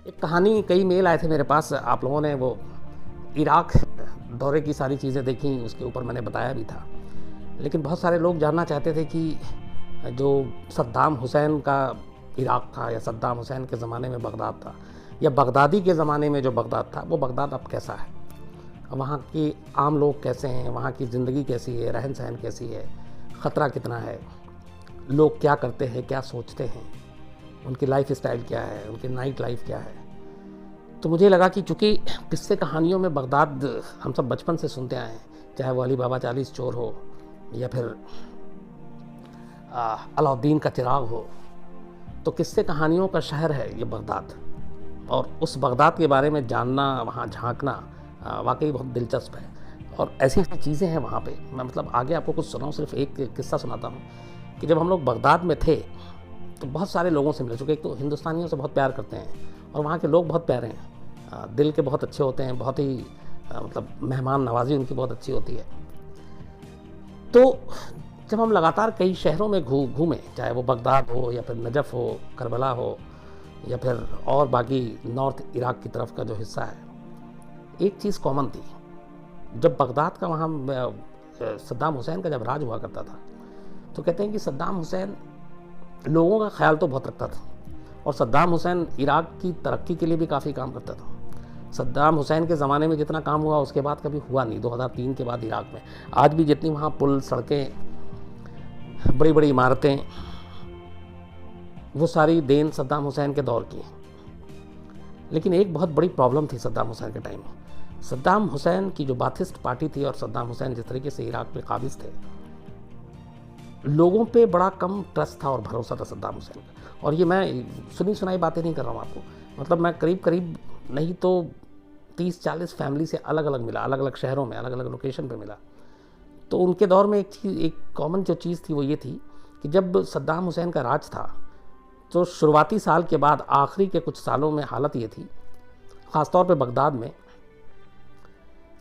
एक कहानी, कई मेल आए थे मेरे पास, आप लोगों ने वो इराक दौरे की सारी चीज़ें देखी, उसके ऊपर मैंने बताया भी था। लेकिन बहुत सारे लोग जानना चाहते थे कि जो सद्दाम हुसैन का इराक था, या सद्दाम हुसैन के ज़माने में बगदाद था, या बगदादी के ज़माने में जो बगदाद था, वो बगदाद अब कैसा है, वहाँ के आम लोग कैसे हैं, वहाँ की ज़िंदगी कैसी है, रहन सहन कैसी है, ख़तरा कितना है, लोग क्या करते हैं, क्या सोचते हैं, उनकी लाइफ स्टाइल क्या है, उनकी नाइट लाइफ क्या है। तो मुझे लगा कि चूँकि किस्से कहानियों में बगदाद हम सब बचपन से सुनते आए हैं, चाहे वो अली बाबा 40 चोर हो, या फिर अलाउद्दीन का चिराग हो, तो किस्से कहानियों का शहर है ये बगदाद। और उस बगदाद के बारे में जानना, वहाँ झांकना वाकई बहुत दिलचस्प है। और ऐसी ऐसी चीज़ें हैं वहाँ पे, मैं मतलब आगे आपको कुछ सुनाऊँ, सिर्फ एक किस्सा सुनाता हूँ कि जब हम लोग बगदाद में थे तो बहुत सारे लोगों से मिले। चूँकि एक तो हिंदुस्तानियों से बहुत प्यार करते हैं और वहाँ के लोग बहुत प्यारे हैं, दिल के बहुत अच्छे होते हैं, बहुत ही मतलब मेहमान नवाजी उनकी बहुत अच्छी होती है। तो जब हम लगातार कई शहरों में घूमे, चाहे वो बगदाद हो, या फिर नजफ़ हो, करबला हो, या फिर और बाकी नॉर्थ इराक की तरफ का जो हिस्सा है, एक चीज़ कॉमन थी। जब बगदाद का वहाँ सद्दाम हुसैन का जब राज हुआ करता था, तो कहते हैं कि सद्दाम हुसैन लोगों का ख्याल तो बहुत रखता था, और सद्दाम हुसैन इराक की तरक्की के लिए भी काफ़ी काम करता था। सद्दाम हुसैन के ज़माने में जितना काम हुआ उसके बाद कभी हुआ नहीं, 2003 के बाद इराक में। आज भी जितनी वहाँ पुल, सड़कें, बड़ी बड़ी इमारतें, वो सारी देन सद्दाम हुसैन के दौर की है। लेकिन एक बहुत बड़ी प्रॉब्लम थी सद्दाम हुसैन के टाइम में। सद्दाम हुसैन की जो बाथिस्ट पार्टी थी, और सद्दाम हुसैन जिस तरीके से इराक पे काबिज थे, लोगों पे बड़ा कम ट्रस्ट था और भरोसा था सद्दाम हुसैन का। और ये मैं सुनी सुनाई बातें नहीं कर रहा हूँ आपको, मतलब मैं करीब करीब नहीं तो 30-40 फैमिली से अलग अलग मिला, अलग अलग शहरों में, अलग अलग लोकेशन पे मिला। तो उनके दौर में एक कॉमन जो चीज़ थी वो ये थी कि जब सद्दाम हुसैन का राज था, तो शुरुआती साल के बाद आखिरी के कुछ सालों में हालत ये थी, ख़ासतौर पे बगदाद में,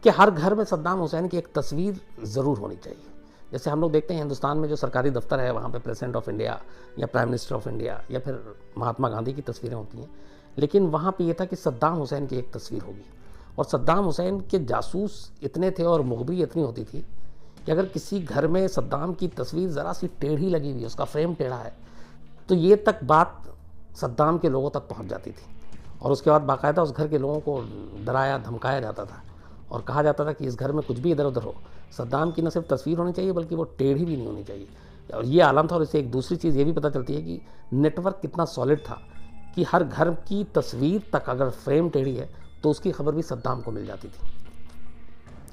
कि हर घर में सद्दाम हुसैन की एक तस्वीर ज़रूर होनी चाहिए। जैसे हम लोग देखते हैं हिंदुस्तान में जो सरकारी दफ्तर है, वहाँ पे प्रेसिडेंट ऑफ इंडिया या प्राइम मिनिस्टर ऑफ इंडिया या फिर महात्मा गांधी की तस्वीरें होती हैं, लेकिन वहाँ पे ये था कि सद्दाम हुसैन की एक तस्वीर होगी। और सद्दाम हुसैन के जासूस इतने थे और मुखबिरी इतनी होती थी कि अगर किसी घर में सद्दाम की तस्वीर ज़रा सी टेढ़ी लगी हुई है, उसका फ्रेम टेढ़ा है, तो ये तक बात सद्दाम के लोगों तक पहुँच जाती थी। और उसके बाद बाकायदा उस घर के लोगों को डराया धमकाया जाता था और कहा जाता था कि इस घर में कुछ भी इधर उधर हो, सद्दाम की न सिर्फ तस्वीर होनी चाहिए बल्कि वो टेढ़ी भी नहीं होनी चाहिए। और ये आलम था। और इससे एक दूसरी चीज़ ये भी पता चलती है कि नेटवर्क कितना सॉलिड था कि हर घर की तस्वीर तक अगर फ्रेम टेढ़ी है तो उसकी खबर भी सद्दाम को मिल जाती थी।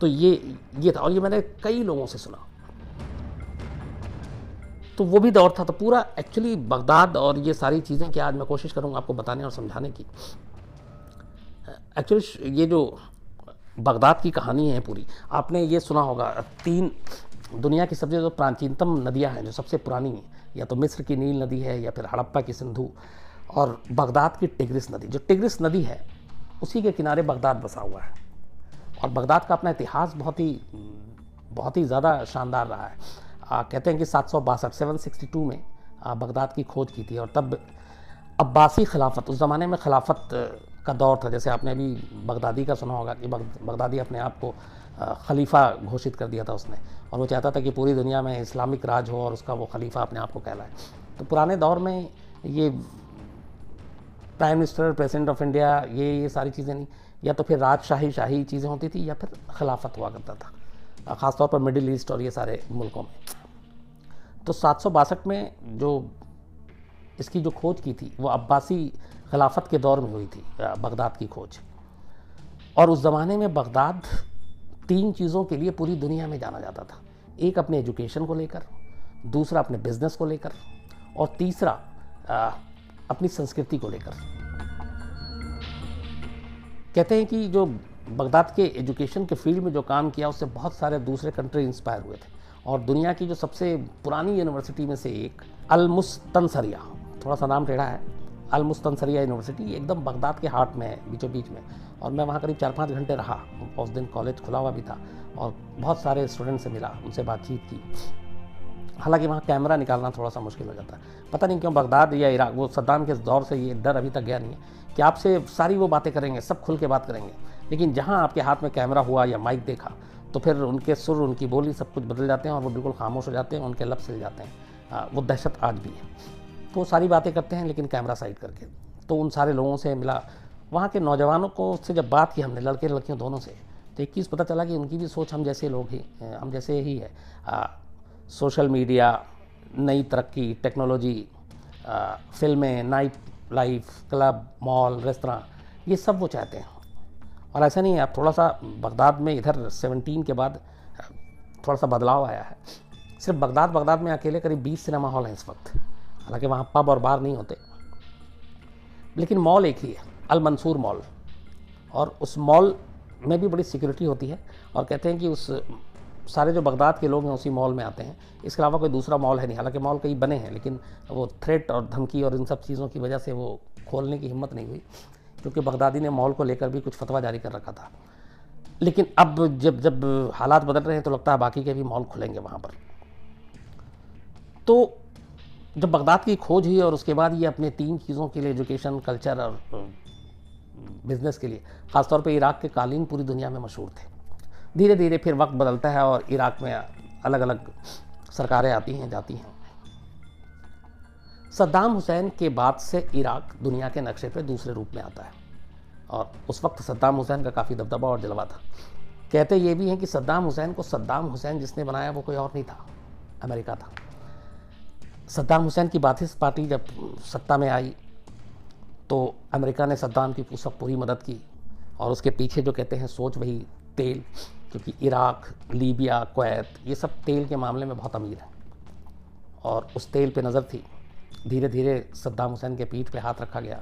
तो ये था, और ये मैंने कई लोगों से सुना। तो वो भी दौर था। तो पूरा एक्चुअली बगदाद और ये सारी चीज़ें कि आज मैं कोशिश करूँगा आपको बताने और समझाने की। एक्चुअली ये जो बगदाद की कहानी है पूरी, आपने ये सुना होगा, 3 दुनिया की सबसे जो प्राचीनतम नदियां हैं, जो सबसे पुरानी हैं, या तो मिस्र की नील नदी है, या फिर हड़प्पा की सिंधु, और बगदाद की टिग्रिस नदी। जो टिग्रिस नदी है उसी के किनारे बगदाद बसा हुआ है। और बगदाद का अपना इतिहास बहुत ही ज़्यादा शानदार रहा है। कहते हैं कि 762 में बगदाद की खोज की थी। और तब अब्बासी खिलाफत, उस ज़माने में खिलाफत का दौर था। जैसे आपने अभी बगदादी का सुना होगा कि बगदादी अपने आप को खलीफा घोषित कर दिया था उसने, और वो चाहता था कि पूरी दुनिया में इस्लामिक राज हो और उसका वो खलीफा अपने आप को कहलाए। तो पुराने दौर में ये prime minister, president of India, ये सारी चीज़ें नहीं, या तो फिर शाही चीज़ें होती थी, या फिर खिलाफत हुआ करता था, ख़ासतौर पर मिडिल ईस्ट और ये सारे मुल्कों में। तो 762 में जो इसकी जो खोज की थी वो अब्बासी खिलाफत के दौर में हुई थी, बगदाद की खोज। और उस ज़माने में बगदाद 3 चीज़ों के लिए पूरी दुनिया में जाना जाता था। एक अपने एजुकेशन को लेकर, दूसरा अपने बिजनेस को लेकर, और तीसरा अपनी संस्कृति को लेकर। कहते हैं कि जो बगदाद के एजुकेशन के फील्ड में जो काम किया उससे बहुत सारे दूसरे कंट्री इंस्पायर हुए थे। और दुनिया की जो सबसे पुरानी यूनिवर्सिटी में से एक अल-मुस्तनसरिया, थोड़ा सा नाम टेढ़ा है, अल-मुस्तनसरिया यूनिवर्सिटी एकदम बगदाद के हार्ट में है, बीचों बीच में। और मैं वहाँ करीब 4-5 घंटे रहा। उस दिन कॉलेज खुला हुआ भी था और बहुत सारे स्टूडेंट से मिला, उनसे बातचीत की। हालांकि वहाँ कैमरा निकालना थोड़ा सा मुश्किल हो जाता है। पता नहीं क्यों बगदाद या इराक, वो सद्दाम के दौर से ये डर अभी तक गया नहीं है कि आपसे सारी वो बातें करेंगे, सब खुल के बात करेंगे, लेकिन जहाँ आपके हाथ में कैमरा हुआ या माइक देखा तो फिर उनके सुर, उनकी बोली सब कुछ बदल जाते हैं और वो बिल्कुल खामोश हो जाते हैं, उनके लब सिल जाते हैं। वो दहशत आज भी है। तो वो सारी बातें करते हैं लेकिन कैमरा साइड करके। तो उन सारे लोगों से मिला, वहाँ के नौजवानों को से जब बात की हमने, लड़के लड़कियों दोनों से, तो एक चीज़ पता चला कि उनकी भी सोच हम जैसे लोग ही, हम जैसे ही है। सोशल मीडिया, नई तरक्की, टेक्नोलॉजी, फिल्में, night life, club, mall, restaurant, ये सब वो चाहते हैं। और ऐसा नहीं है, आप थोड़ा सा बगदाद में इधर 17 के बाद थोड़ा सा बदलाव आया है। सिर्फ बगदाद में अकेले करीब 20 सिनेमा हॉल हैं इस वक्त। हालांकि वहाँ पब और बार नहीं होते, लेकिन मॉल एक ही है, अल मंसूर मॉल। और उस मॉल में भी बड़ी सिक्योरिटी होती है और कहते हैं कि उस सारे जो बगदाद के लोग हैं उसी मॉल में आते हैं। इसके अलावा कोई दूसरा मॉल है नहीं। हालांकि मॉल कई बने हैं लेकिन वो थ्रेट और धमकी और इन सब चीज़ों की वजह से वो खोलने की हिम्मत नहीं हुई, क्योंकि बगदादी ने मॉल को लेकर भी कुछ फतवा जारी कर रखा था। लेकिन अब जब हालात बदल रहे हैं तो लगता है बाकी के भी मॉल खुलेंगे वहाँ पर। तो जब बगदाद की खोज हुई और उसके बाद ये अपने 3 चीज़ों के लिए, एजुकेशन, कल्चर और बिज़नेस के लिए, ख़ासतौर पे इराक के कालीन पूरी दुनिया में मशहूर थे। धीरे धीरे फिर वक्त बदलता है और इराक में अलग अलग सरकारें आती हैं, जाती हैं। सद्दाम हुसैन के बाद से इराक दुनिया के नक्शे पे दूसरे रूप में आता है और उस वक्त सद्दाम हुसैन का काफ़ी दबदबा और जलवा था। कहते ये भी हैं कि सद्दाम हुसैन को सद्दाम हुसैन जिसने बनाया वो कोई और नहीं था, अमेरिका था। सद्दाम हुसैन की बाथिस पार्टी जब सत्ता में आई तो अमेरिका ने सद्दाम की उस वक्त पूरी मदद की और उसके पीछे जो कहते हैं सोच वही तेल, क्योंकि इराक, लीबिया, कुवैत, ये सब तेल के मामले में बहुत अमीर है और उस तेल पे नज़र थी। धीरे धीरे सद्दाम हुसैन के पीठ पे हाथ रखा गया,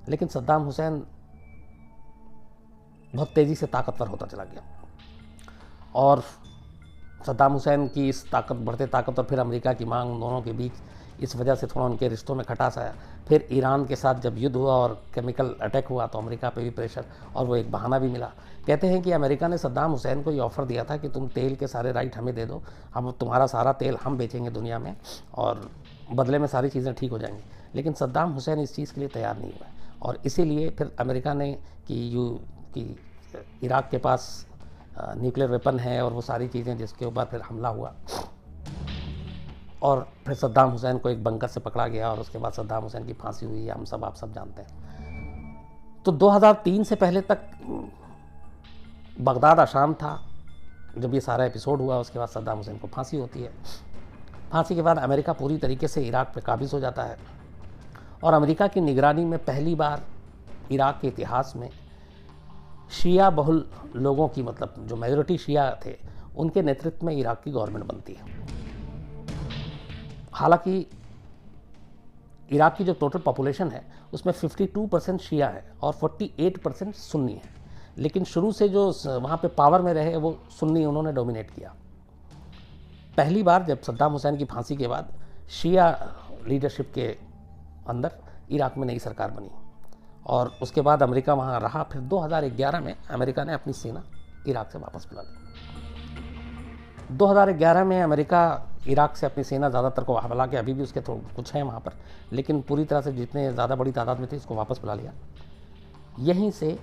लेकिन सद्दाम हुसैन बहुत तेज़ी से ताकतवर होता चला गया और सद्दाम हुसैन की इस बढ़ते ताकत और फिर अमेरिका की मांग, दोनों के बीच इस वजह से थोड़ा उनके रिश्तों में खटास आया। फिर ईरान के साथ जब युद्ध हुआ और केमिकल अटैक हुआ तो अमेरिका पे भी प्रेशर और वो एक बहाना भी मिला। कहते हैं कि अमेरिका ने सद्दाम हुसैन को ये ऑफ़र दिया था कि तुम तेल के सारे राइट हमें दे दो, हम तुम्हारा सारा तेल हम बेचेंगे दुनिया में और बदले में सारी चीज़ें ठीक हो जाएंगी। लेकिन सद्दाम हुसैन इस चीज़ के लिए तैयार नहीं हुआ और इसीलिए फिर अमेरिका ने कि इराक के पास न्यूक्लियर वेपन है और वो सारी चीज़ें, जिसके ऊपर फिर हमला हुआ और फिर सद्दाम हुसैन को एक बंकर से पकड़ा गया और उसके बाद सद्दाम हुसैन की फांसी हुई, हम सब आप सब जानते हैं। तो 2003 से पहले तक बगदाद आशाम था। जब ये सारा एपिसोड हुआ उसके बाद सद्दाम हुसैन को फांसी होती है। फांसी के बाद अमेरिका पूरी तरीके से इराक पे काबिज हो जाता है और अमेरिका की निगरानी में पहली बार इराक के इतिहास में शिया बहुल लोगों की, मतलब जो मेजॉरिटी शिया थे, उनके नेतृत्व में इराक की गवर्नमेंट बनती है। हालांकि इराक की जो टोटल पॉपुलेशन है उसमें 52% शिया है और 48% सुन्नी है, लेकिन शुरू से जो वहाँ पे पावर में रहे वो सुन्नी उन्होंने डोमिनेट किया। पहली बार जब सद्दाम हुसैन की फांसी के बाद शिया लीडरशिप के अंदर इराक में नई सरकार बनी और उसके बाद अमेरिका वहाँ रहा। फिर 2011 में अमेरिका ने अपनी सेना इराक से वापस बुला ली। 2011 में अमेरिका इराक से अपनी सेना ज़्यादातर को बुला के, अभी भी उसके कुछ हैं वहाँ पर, लेकिन पूरी तरह से जितने ज़्यादा बड़ी तादाद में थे उसको वापस बुला लिया। यहीं से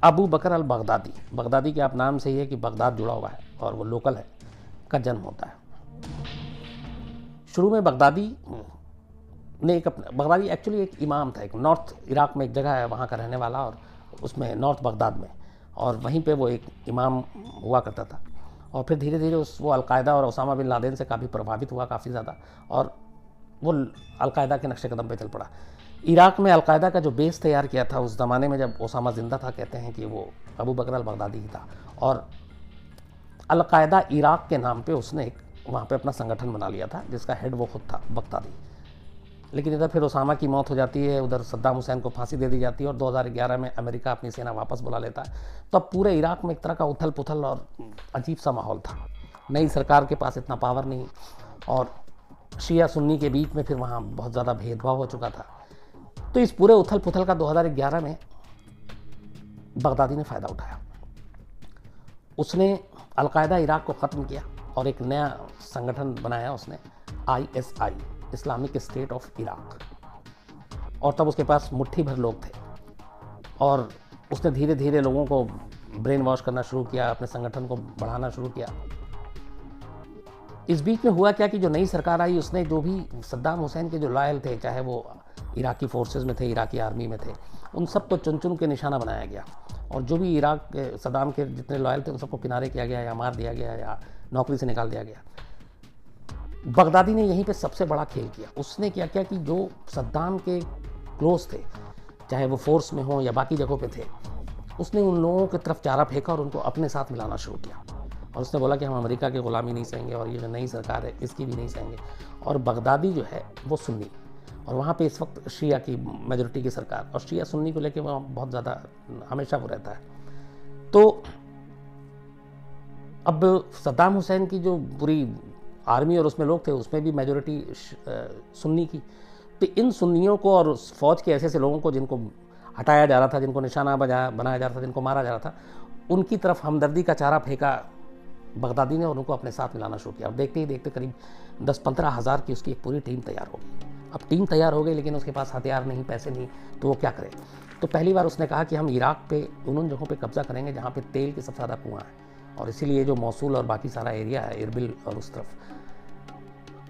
अबू बकर अल बगदादी, बगदादी के आप नाम से ही है कि बगदाद जुड़ा हुआ है और वो लोकल है, का जन्म होता है। शुरू में बगदादी ने बगदादी एक्चुअली एक इमाम था, एक नॉर्थ इराक में एक जगह है वहाँ का रहने वाला, और उसमें नॉर्थ बगदाद में, और वहीं पे वो एक इमाम हुआ करता था। और फिर धीरे धीरे वो अलकायदा और ओसामा बिन लादेन से काफ़ी प्रभावित हुआ काफ़ी ज़्यादा, और वो अलकायदा के नक्शे कदम पे चल पड़ा। इराक में अलकायदा का जो बेस तैयार किया था उस ज़माने में जब ओसामा ज़िंदा था, कहते हैं कि वो अबू बकर अल बगदादी ही था, और अलकायदा इराक के नाम पे उसने एक वहाँ पे अपना संगठन बना लिया था जिसका हेड वो खुद था, बगदादी। लेकिन इधर फिर ओसामा की मौत हो जाती है, उधर सद्दाम हुसैन को फांसी दे दी जाती है और 2011 में अमेरिका अपनी सेना वापस बुला लेता है। तो अब पूरे इराक में एक तरह का उथल पुथल और अजीब सा माहौल था। नई सरकार के पास इतना पावर नहीं और शिया सुन्नी के बीच में फिर वहाँ बहुत ज़्यादा भेदभाव हो चुका था। तो इस पूरे उथल पुथल का 2011 में बगदादी ने फ़ायदा उठाया। उसने अलकायदा इराक को ख़त्म किया और एक नया संगठन बनाया उसने, ISI, Islamic state of Iraq. और तब उसके पास मुट्ठी भर लोग थे और उसने धीरे धीरे लोगों को ब्रेन वॉश करना शुरू किया, अपने संगठन को बढ़ाना शुरू किया। इस बीच में हुआ क्या कि जो नई सरकार आई उसने जो भी सद्दाम हुसैन के जो लॉयल थे, चाहे वो इराकी फोर्सेस में थे, इराकी आर्मी में थे, उन सबको चुन चुन के निशाना बनाया गया। और जो भी इराक के सद्दाम के जितने लॉयल थे उन सबको किनारे किया गया या मार दिया गया या नौकरी से निकाल दिया गया। बगदादी ने यहीं पे सबसे बड़ा खेल किया। उसने क्या किया कि जो सद्दाम के क्लोज थे, चाहे वो फोर्स में हो या बाकी जगहों पे थे, उसने उन लोगों की तरफ चारा फेंका और उनको अपने साथ मिलाना शुरू किया। और उसने बोला कि हम अमेरिका की ग़ुलामी नहीं सहेंगे और ये जो नई सरकार है इसकी भी नहीं सहेंगे। और बगदादी जो है वो सुन्नी, और वहाँ पे इस वक्त शिया की मेजॉरिटी की सरकार, और शिया सुन्नी को लेकर वहाँ बहुत ज़्यादा हमेशा वो रहता है। तो अब सद्दाम हुसैन की जो पूरी आर्मी और उसमें लोग थे उसमें भी मेजॉरिटी सुन्नी की। तो इन सुन्नियों को और फौज के ऐसे ऐसे लोगों को जिनको हटाया जा रहा था, जिनको निशाना बनाया जा रहा था, जिनको मारा जा रहा था, उनकी तरफ हमदर्दी का चारा फेंका बगदादी ने और उनको अपने साथ मिलाना शुरू किया। अब देखते ही देखते करीब 10-15 हज़ार की उसकी एक पूरी टीम तैयार हो गई। अब टीम तैयार हो गई लेकिन उसके पास हथियार नहीं, पैसे नहीं, तो वो क्या करे। तो पहली बार उसने कहा कि हम इराक पे उन जगहों पे कब्जा करेंगे जहाँ पे तेल के सबसे ज़्यादा कुआँ है, और इसीलिए जो मौसूल और बाकी सारा एरिया है, इरबिल और उस तरफ,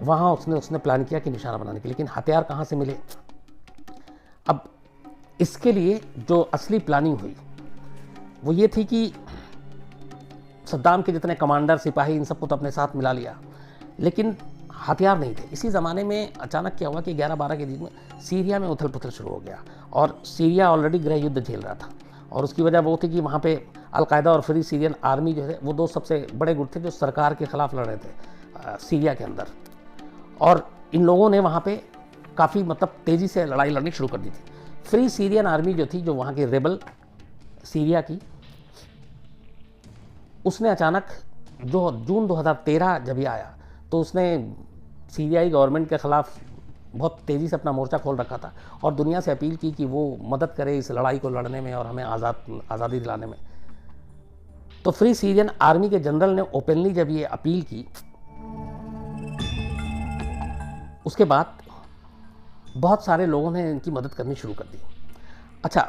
वहाँ उसने प्लान किया कि निशाना बनाने के। लेकिन हथियार कहाँ से मिले? अब इसके लिए जो असली प्लानिंग हुई वो ये थी कि सद्दाम के जितने कमांडर, सिपाही, इन सबको तो अपने साथ मिला लिया, लेकिन हथियार नहीं थे। इसी ज़माने में अचानक क्या हुआ कि 11-12 के दिन में सीरिया में उथल पुथल शुरू हो गया, और सीरिया ऑलरेडी गृह युद्ध झेल रहा था। और उसकी वजह वो थी कि वहाँ पे अलकायदा और फ्री सीरियन आर्मी जो है वो दो सबसे बड़े गुट थे जो सरकार के ख़िलाफ़ लड़ रहे थे सीरिया के अंदर। और इन लोगों ने वहाँ पे काफ़ी तेज़ी से लड़ाई लड़नी शुरू कर दी थी। फ्री सीरियन आर्मी जो थी, जो वहाँ की रेबल सीरिया की, उसने अचानक जो जून 2013 जब ये आया तो उसने सीरियाई गवर्नमेंट के ख़िलाफ़ बहुत तेज़ी से अपना मोर्चा खोल रखा था और दुनिया से अपील की कि वो मदद करे इस लड़ाई को लड़ने में और हमें आज़ादी दिलाने में। तो फ्री सीरियन आर्मी के जनरल ने ओपनली जब ये अपील की, उसके बाद बहुत सारे लोगों ने इनकी मदद करनी शुरू कर दी। अच्छा,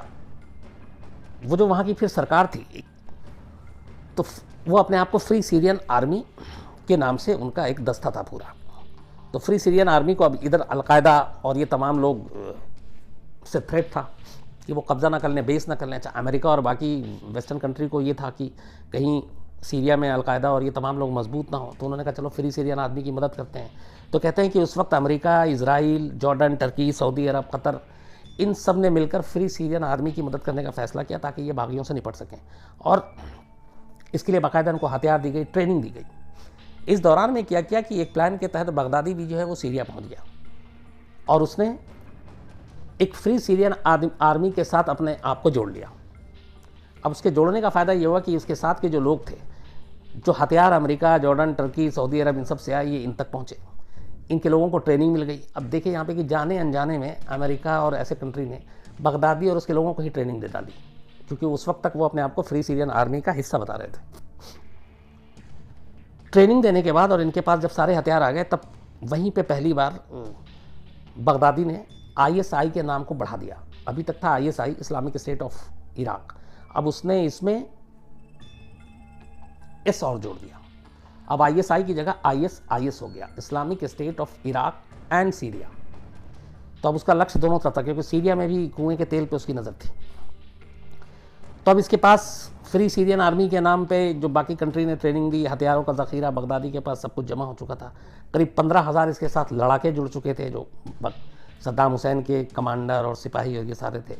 वो जो वहाँ की फिर सरकार थी तो वो अपने आप को फ्री सीरियन आर्मी के नाम से उनका एक दस्ता था पूरा। तो फ्री सीरियन आर्मी को अब इधर अलकायदा और ये तमाम लोग से थ्रेट था कि वो कब्ज़ा ना कर लें, बेस ना कर लें। अच्छा, अमेरिका और बाकी वेस्टर्न कंट्री को ये था कि कहीं सीरिया में अलकायदा और ये तमाम लोग मजबूत ना हो, तो उन्होंने कहा चलो फ्री सीरियन आर्मी की मदद करते हैं। तो कहते हैं कि उस वक्त America, Israel, Jordan, Turkey, Saudi Arab, Qatar, इन सब ने मिलकर फ्री सीरियन आर्मी की मदद करने का फैसला किया ताकि ये बागियों से निपट सकें। और इसके लिए बाकायदा उनको हथियार दी गई, ट्रेनिंग दी गई। इस दौरान में क्या किया कि एक प्लान के तहत बगदादी भी जो है वो सीरिया पहुंच गया और उसने एक फ्री सीरियन आर्मी के साथ अपने आप को जोड़ लिया। अब उसके जोड़ने का फ़ायदा ये हुआ कि उसके साथ के जो लोग थे, जो हथियार अमेरिका, जॉर्डन, टर्की, सऊदी अरब, इन सब से आए, ये इन तक पहुँचे, इनके लोगों को ट्रेनिंग मिल गई। अब देखिए यहाँ पे कि जाने अनजाने में अमेरिका और ऐसे कंट्री ने बगदादी और उसके लोगों को ही ट्रेनिंग दे डाली, क्योंकि उस वक्त तक वो अपने आप को फ्री सीरियन आर्मी का हिस्सा बता रहे थे। ट्रेनिंग देने के बाद और इनके पास जब सारे हथियार आ गए, तब वहीं पे पहली बार बगदादी ने ISI के नाम को बढ़ा दिया। अभी तक था ISI, Islamic state of Iraq, अब उसने इसमें S और जोड़ दिया। अब ISI की जगह IS हो गया, Islamic state of Iraq and Syria. तो अब उसका लक्ष्य दोनों तरफ था, क्योंकि सीरिया में भी कुएं के तेल पे उसकी नज़र थी। तो अब इसके पास फ्री सीरियन आर्मी के नाम पे जो बाकी कंट्री ने ट्रेनिंग दी, हथियारों का ज़ख़ीरा, बगदादी के पास सब कुछ जमा हो चुका था। करीब 15,000 इसके साथ लड़ाके जुड़ चुके थे, जो सद्दाम हुसैन के कमांडर और सिपाही और ये सारे थे।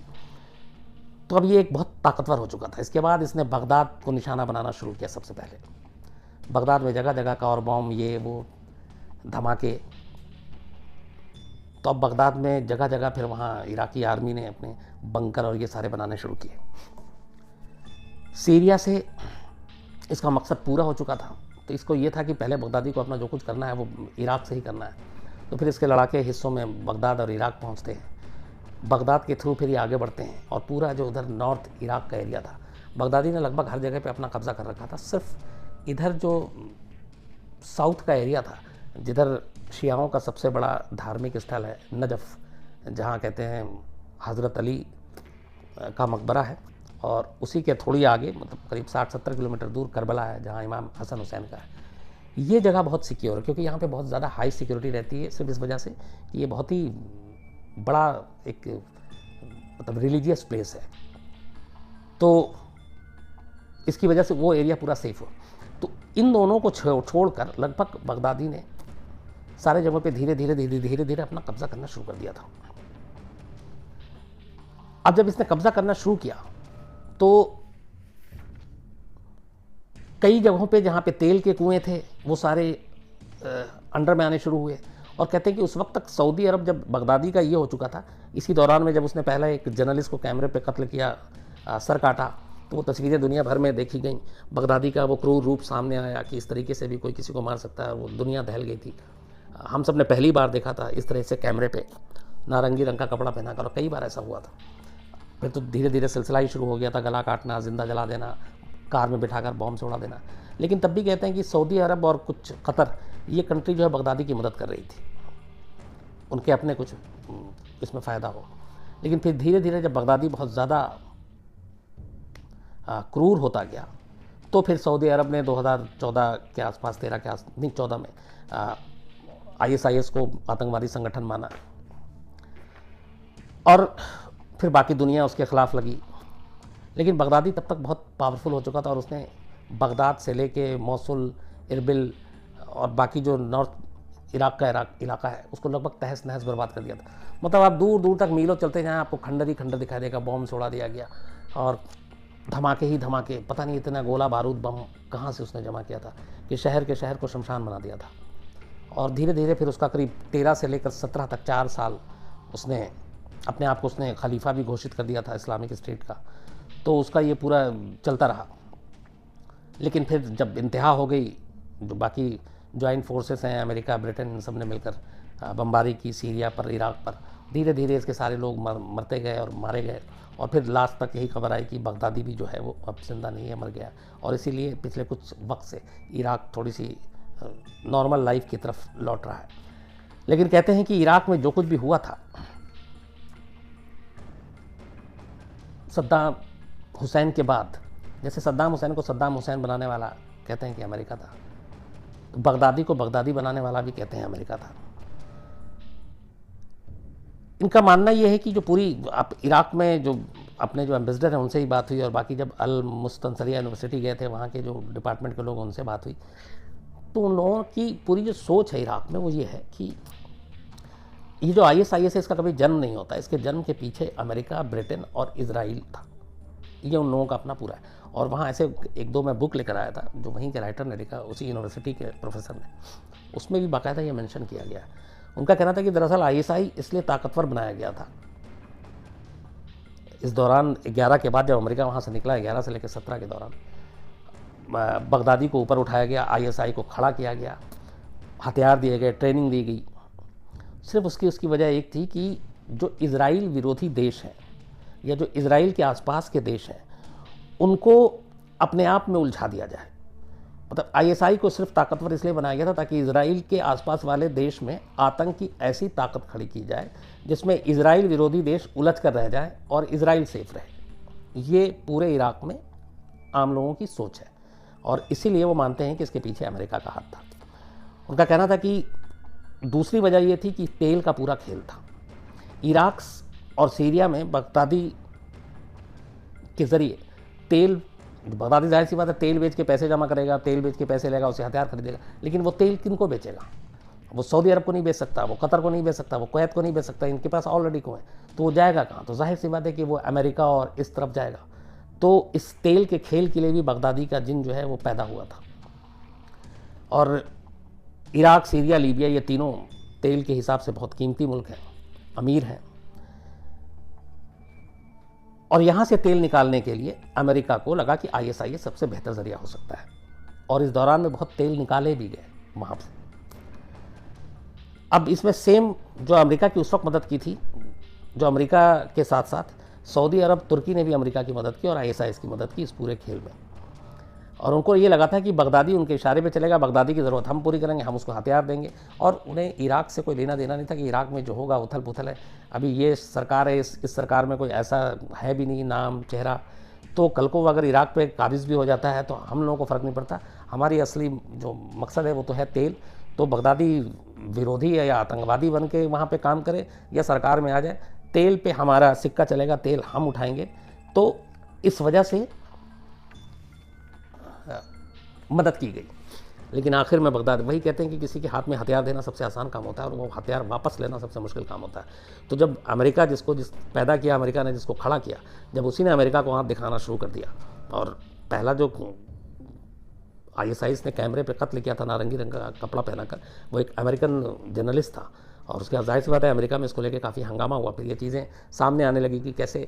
तो अब ये एक बहुत ताकतवर हो चुका था। इसके बाद इसने बगदाद को निशाना बनाना शुरू किया। सबसे पहले बगदाद में जगह जगह का और बॉम्ब, ये वो धमाके। तो अब बगदाद में जगह जगह फिर वहाँ इराकी आर्मी ने अपने बंकर और ये सारे बनाने शुरू किए। सीरिया से इसका मकसद पूरा हो चुका था, तो इसको ये था कि पहले बगदादी को अपना जो कुछ करना है वो इराक से ही करना है। तो फिर इसके लड़ाके हिस्सों में बगदाद और इराक पहुंचते हैं, बगदाद के थ्रू फिर ये आगे बढ़ते हैं और पूरा जो उधर नॉर्थ इराक का एरिया था, बगदादी ने लगभग हर जगह पे अपना कब्ज़ा कर रखा था। सिर्फ इधर जो साउथ का एरिया था जिधर शियाओं का सबसे बड़ा धार्मिक स्थल है नजफ़, जहाँ कहते हैं हज़रत अली का मकबरा है, और उसी के थोड़ी आगे मतलब करीब 60-70 किलोमीटर दूर करबला है जहाँ इमाम हसन हुसैन का है। ये जगह बहुत सिक्योर है क्योंकि यहाँ पे बहुत ज़्यादा हाई सिक्योरिटी रहती है, सिर्फ इस वजह से कि ये बहुत ही बड़ा एक मतलब रिलीजियस प्लेस है, तो इसकी वजह से वो एरिया पूरा सेफ हो। तो इन दोनों को छोड़कर लगभग बगदादी ने सारे जगहों पे धीरे धीरे अपना कब्जा करना शुरू कर दिया था। अब जब इसने कब्जा करना शुरू किया तो कई जगहों पे जहाँ पे तेल के कुएं थे वो सारे अंडर में आने शुरू हुए, और कहते हैं कि उस वक्त तक सऊदी अरब, जब बगदादी का ये हो चुका था, इसी दौरान में जब उसने पहला एक जर्नलिस्ट को कैमरे पे कत्ल किया, सर काटा, तो वो तस्वीरें दुनिया भर में देखी गई। बगदादी का वो क्रूर रूप सामने आया कि इस तरीके से भी कोई किसी को मार सकता है, वो दुनिया दहल गई थी। हम सब ने पहली बार देखा था इस तरह से कैमरे पे नारंगी रंग का कपड़ा पहना कर, और कई बार ऐसा हुआ था। फिर तो धीरे धीरे सिलसिला ही शुरू हो गया था, गला काटना, जिंदा जला देना, कार में बिठाकर बॉम्ब से उड़ा देना। लेकिन तब भी कहते हैं कि सऊदी अरब और कुछ कतर, ये कंट्री जो है बगदादी की मदद कर रही थी, उनके अपने कुछ इसमें फ़ायदा हो। लेकिन फिर धीरे धीरे जब बगदादी बहुत ज़्यादा क्रूर होता गया, तो फिर सऊदी अरब ने 2014 के आसपास, 13 के नहीं 14 में ISIS को आतंकवादी संगठन माना, और फिर बाकी दुनिया उसके ख़िलाफ़ लगी। लेकिन बगदादी तब तक बहुत पावरफुल हो चुका था, और उसने बगदाद से लेके मौसुल, इरबिल और बाकी जो नॉर्थ इराक का इलाका है उसको लगभग तहस नहस बर्बाद कर दिया था। मतलब आप दूर दूर तक मीलों चलते जाएँ, आपको खंडर ही खंडर दिखाई देगा, बॉम्ब से उड़ा दिया गया, और धमाके ही धमाके। पता नहीं इतना गोला बारूद बम कहाँ से उसने जमा किया था कि शहर के शहर को शमशान बना दिया था। और धीरे धीरे फिर उसका करीब 13 से लेकर 17 तक 4 साल उसने अपने आप को उसने खलीफा भी घोषित कर दिया था इस्लामिक स्टेट का, तो उसका ये पूरा चलता रहा। लेकिन फिर जब इंतहा हो गई, जो बाकी जॉइंट फोर्सेस हैं, अमेरिका, ब्रिटेन, इन सब ने मिलकर बमबारी की सीरिया पर, इराक पर, धीरे धीरे इसके सारे लोग मरते गए और मारे गए, और फिर लास्ट तक यही खबर आई कि बगदादी भी जो है वो अब जिंदा नहीं है, मर गया। और इसीलिए पिछले कुछ वक्त से इराक थोड़ी सी नॉर्मल लाइफ की तरफ लौट रहा है। लेकिन कहते हैं कि इराक में जो कुछ भी हुआ था, सद्दाम हुसैन के बाद, जैसे सद्दाम हुसैन को सद्दाम हुसैन बनाने वाला कहते हैं कि अमेरिका था, तो बगदादी को बगदादी बनाने वाला भी कहते हैं अमेरिका था। इनका मानना यह है कि जो पूरी आप इराक में जो अपने जो एम्बेसडर हैं उनसे ही बात हुई, और बाकी जब अल मुस्तनसरिया यूनिवर्सिटी गए थे, वहाँ के जो डिपार्टमेंट के लोग, उनसे बात हुई, तो उन लोगों की पूरी जो सोच है इराक में वो ये है कि ये जो ISIS है इसका कभी जन्म नहीं होता, इसके जन्म के पीछे अमेरिका, ब्रिटेन और इजराइल था। ये उन लोगों का अपना पूरा है। और वहाँ ऐसे एक दो मैं बुक लेकर आया था जो वहीं के राइटर ने लिखा, उसी यूनिवर्सिटी के प्रोफेसर ने, उसमें भी बाकायदा ये मेंशन किया गया है। उनका कहना था कि दरअसल ISI इसलिए ताकतवर बनाया गया था इस दौरान 11 के बाद, जब अमेरिका वहाँ से निकला, 11 से लेकर 17 के दौरान बगदादी को ऊपर उठाया गया, ISI को खड़ा किया गया, हथियार दिए गए, ट्रेनिंग दी गई। सिर्फ उसकी वजह एक थी कि जो इजराइल विरोधी देश हैं या जो इजराइल के आसपास के देश हैं उनको अपने आप में उलझा दिया जाए। मतलब ISI को सिर्फ ताकतवर इसलिए बनाया गया था ताकि इजराइल के आसपास वाले देश में आतंक की ऐसी ताकत खड़ी की जाए जिसमें इजराइल विरोधी देश उलझ कर रह जाए और इजराइल सेफ रहे। ये पूरे इराक में आम लोगों की सोच है, और इसीलिए वो मानते हैं कि इसके पीछे अमेरिका का हाथ था। उनका कहना था कि दूसरी वजह ये थी कि तेल का पूरा खेल था। इराक और सीरिया में बगदादी के ज़रिए तेल, बगदादी जाहिर सी बात है तेल बेच के पैसे जमा करेगा, तेल बेच के पैसे लेगा, उसे हथियार खरीदेगा, लेकिन वो तेल किन को बेचेगा? वो सऊदी अरब को नहीं बेच सकता, वो कतर को नहीं बेच सकता, वो कुवैत को नहीं बेच सकता, इनके पास ऑलरेडी कुएं, तो वो जाएगा कहाँ? तो जाहिर सी बात है कि वो अमेरिका और इस तरफ जाएगा। तो इस तेल के खेल के लिए भी बगदादी का जिन जो है वो पैदा हुआ था। और इराक, सीरिया, लीबिया, ये तीनों तेल के हिसाब से बहुत कीमती मुल्क हैं, अमीर हैं, और यहाँ से तेल निकालने के लिए अमेरिका को लगा कि ISIS सबसे बेहतर जरिया हो सकता है, और इस दौरान में बहुत तेल निकाले भी गए वहाँ से। अब इसमें सेम जो अमेरिका की उस वक्त मदद की थी, जो अमेरिका के साथ साथ सऊदी अरब, तुर्की ने भी अमेरिका की मदद की और ISIS की मदद की इस पूरे खेल में। और उनको ये लगा था कि बगदादी उनके इशारे पे चलेगा, बगदादी की ज़रूरत हम पूरी करेंगे, हम उसको हथियार देंगे। और उन्हें इराक से कोई लेना देना नहीं था कि इराक में जो होगा उथल पुथल है, अभी ये सरकार है, इस सरकार में कोई ऐसा है भी नहीं नाम चेहरा, तो कल को अगर इराक पे काबिज़ भी हो जाता है तो हम लोगों को फ़र्क नहीं पड़ता। हमारी असली जो मकसद है वो तो है तेल। तो बगदादी विरोधी है या आतंकवादी बन के वहाँ पे काम करे या सरकार में आ जाए, तेल पे हमारा सिक्का चलेगा, तेल हम उठाएंगे। तो इस वजह से मदद की गई। लेकिन आखिर में बगदाद, वही कहते हैं कि किसी के हाथ में हथियार देना सबसे आसान काम होता है और वो हथियार वापस लेना सबसे मुश्किल काम होता है। तो जब अमेरिका जिस पैदा किया, अमेरिका ने जिसको खड़ा किया, जब उसी ने अमेरिका को हाथ दिखाना शुरू कर दिया, और पहला जो ISIS ने कैमरे पे कत्ल किया था नारंगी रंग का कपड़ा पहनाकर, वो एक अमेरिकन जर्नलिस्ट था। और उसके बाद जाहिर सी बात है अमेरिका में इसको लेकर काफ़ी हंगामा हुआ। फिर ये चीज़ें सामने आने लगी कि कैसे,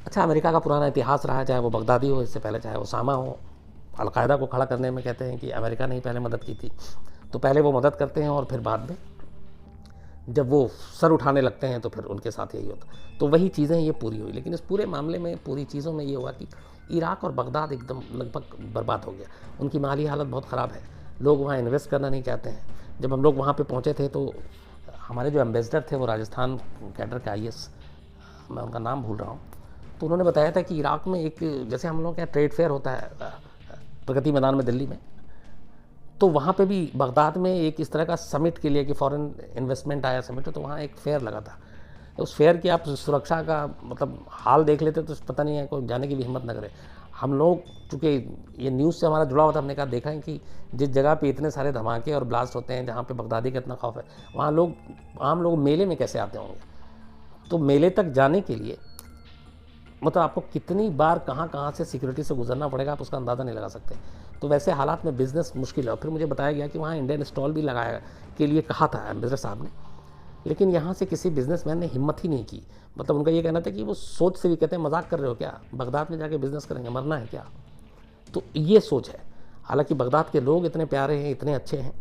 अच्छा अमेरिका का पुराना इतिहास रहा है, चाहे वो बगदादी हो, इससे पहले चाहे ओसामा हो, अलकायदा को खड़ा करने में कहते हैं कि अमेरिका ने ही पहले मदद की थी। तो पहले वो मदद करते हैं और फिर बाद में जब वो सर उठाने लगते हैं तो फिर उनके साथ यही होता। तो वही चीज़ें ये पूरी हुई। लेकिन इस पूरे मामले में, पूरी चीज़ों में ये हुआ कि इराक और बगदाद एकदम लगभग बर्बाद हो गया। उनकी माली हालत बहुत ख़राब है, लोग वहाँ इन्वेस्ट करना नहीं चाहते हैं। जब हम लोग वहाँ पे पहुँचे थे तो हमारे जो एम्बेसडर थे वो राजस्थान कैडर के IAS, मैं उनका नाम भूल रहा हूँ, तो उन्होंने बताया था कि इराक में एक, जैसे हम लोग क्या ट्रेड फेयर होता है प्रगति मैदान में दिल्ली में, तो वहाँ पे भी बगदाद में एक इस तरह का समिट के लिए कि फॉरेन इन्वेस्टमेंट आया समिट, तो वहाँ एक फेयर लगा था। तो उस फेयर की आप सुरक्षा का मतलब हाल देख लेते तो पता नहीं है, कोई जाने की भी हिम्मत न करे। हम लोग चूँकि ये न्यूज़ से हमारा जुड़ा हुआ था, हमने कहा देखा है कि जिस जगह पे इतने सारे धमाके और ब्लास्ट होते हैं, जहाँ पे बगदादी का इतना खौफ है, वहाँ लोग, आम लोग मेले में कैसे आते होंगे। तो मेले तक जाने के लिए मतलब आपको कितनी बार कहाँ से सिक्योरिटी से गुजरना पड़ेगा, आप उसका अंदाज़ा नहीं लगा सकते। तो वैसे हालात में बिज़नेस मुश्किल है। और फिर मुझे बताया गया कि वहाँ इंडियन स्टॉल भी लगाया के लिए कहा था एम्बेसडर साहब ने, लेकिन यहाँ से किसी बिजनेसमैन ने हिम्मत ही नहीं की। मतलब उनका ये कहना था कि वो सोच से भी कहते हैं मजाक कर रहे हो क्या, बगदाद में जाके बिज़नेस करेंगे, मरना है क्या। तो ये सोच है। हालांकि बगदाद के लोग इतने प्यारे हैं, इतने अच्छे हैं।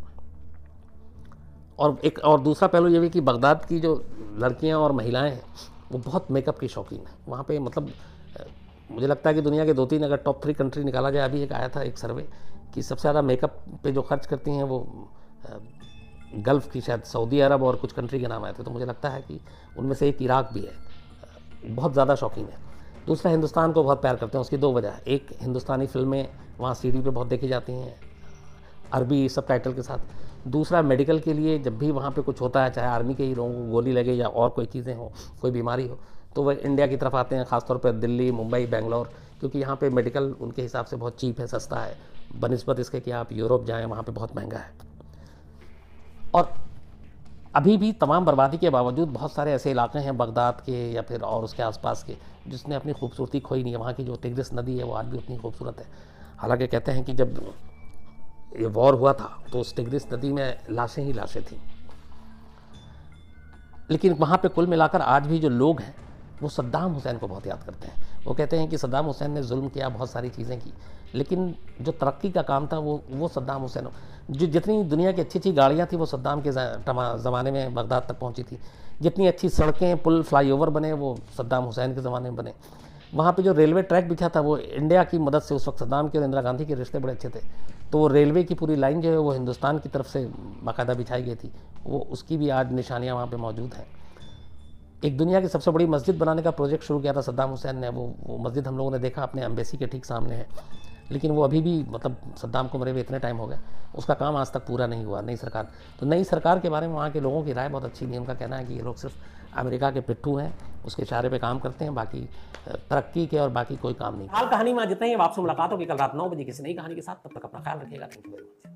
और एक और दूसरा पहलू ये भी कि बगदाद की जो लड़कियाँ और महिलाएँ हैं वो बहुत मेकअप की शौकीन है। वहाँ पे मतलब मुझे लगता है कि दुनिया के 2-3 अगर टॉप 3 कंट्री निकाला जाए, अभी एक आया था एक सर्वे कि सबसे ज़्यादा मेकअप पे जो खर्च करती हैं वो गल्फ़ की, शायद सऊदी अरब और कुछ कंट्री के नाम आए थे। तो मुझे लगता है कि उनमें से एक इराक भी है, बहुत ज़्यादा शौकीन है। दूसरा, हिंदुस्तान को बहुत प्यार करते हैं। उसकी 2 वजह है। एक, हिंदुस्तानी फ़िल्में वहाँ CD पे बहुत देखी जाती हैं अरबी सब टाइटल के साथ। दूसरा, मेडिकल के लिए जब भी वहाँ पे कुछ होता है, चाहे आर्मी के ही लोगों को गोली लगे या और कोई चीज़ें हो, कोई बीमारी हो, तो वह इंडिया की तरफ आते हैं, ख़ासतौर पर दिल्ली, मुंबई, बेंगलोर, क्योंकि यहाँ पे मेडिकल उनके हिसाब से बहुत चीप है, सस्ता है, बनिस्बत इसके कि आप यूरोप जाएँ वहाँ पे बहुत महंगा है। और अभी भी तमाम बर्बादी के बावजूद बहुत सारे ऐसे इलाके हैं बगदाद के या फिर और उसके आसपास के जिसने अपनी खूबसूरती खोई नहीं है। वहाँ की जो तिग्रिस नदी है वो आज भी उतनी खूबसूरत है। हालांकि कहते हैं कि जब ये वॉर हुआ था तो उस तिग्रिस नदी में लाशें ही लाशें थीं, लेकिन वहाँ पे कुल मिलाकर आज भी जो लोग हैं वो सद्दाम हुसैन को बहुत याद करते हैं। वो कहते हैं कि सद्दाम हुसैन ने जुल्म किया, बहुत सारी चीज़ें की, लेकिन जो तरक्की का काम था वो सद्दाम हुसैन, जो जितनी दुनिया की अच्छी अच्छी गाड़ियाँ थी वो सद्दाम के ज़माने में बगदाद तक पहुँची थी। जितनी अच्छी सड़कें, पुल, फ्लाईओवर बने वो सद्दाम हुसैन के ज़माने में बने। वहाँ पे जो रेलवे ट्रैक बिछा था वो इंडिया की मदद से, उस वक्त सद्दाम के और इंदिरा गांधी के रिश्ते बड़े अच्छे थे, तो वो रेलवे की पूरी लाइन जो है वो हिंदुस्तान की तरफ से बाकायदा बिछाई गई थी। वो उसकी भी आज निशानियाँ वहाँ पे मौजूद हैं। एक दुनिया की सबसे बड़ी मस्जिद बनाने का प्रोजेक्ट शुरू किया था सद्दाम हुसैन ने। वो मस्जिद हम लोगों ने देखा अपने एम्बेसी के ठीक सामने है, लेकिन वो अभी भी मतलब सद्दाम को मरे हुए इतने टाइम हो गए, उसका काम आज तक पूरा नहीं हुआ। नई सरकार, तो नई सरकार के बारे में वहाँ के लोगों की राय बहुत अच्छी नहीं। उनका कहना है कि ये लोग सिर्फ अमेरिका के पिट्ठू हैं, उसके इशारे पे काम करते हैं, बाकी तरक्की के और बाकी कोई काम नहीं। हाल कहानी में जितना ही, अब आपसे मुलाकात होगी कल रात 9 बजे किसी नई कहानी के साथ। तब तक अपना ख्याल रखिएगा। Thank you very much.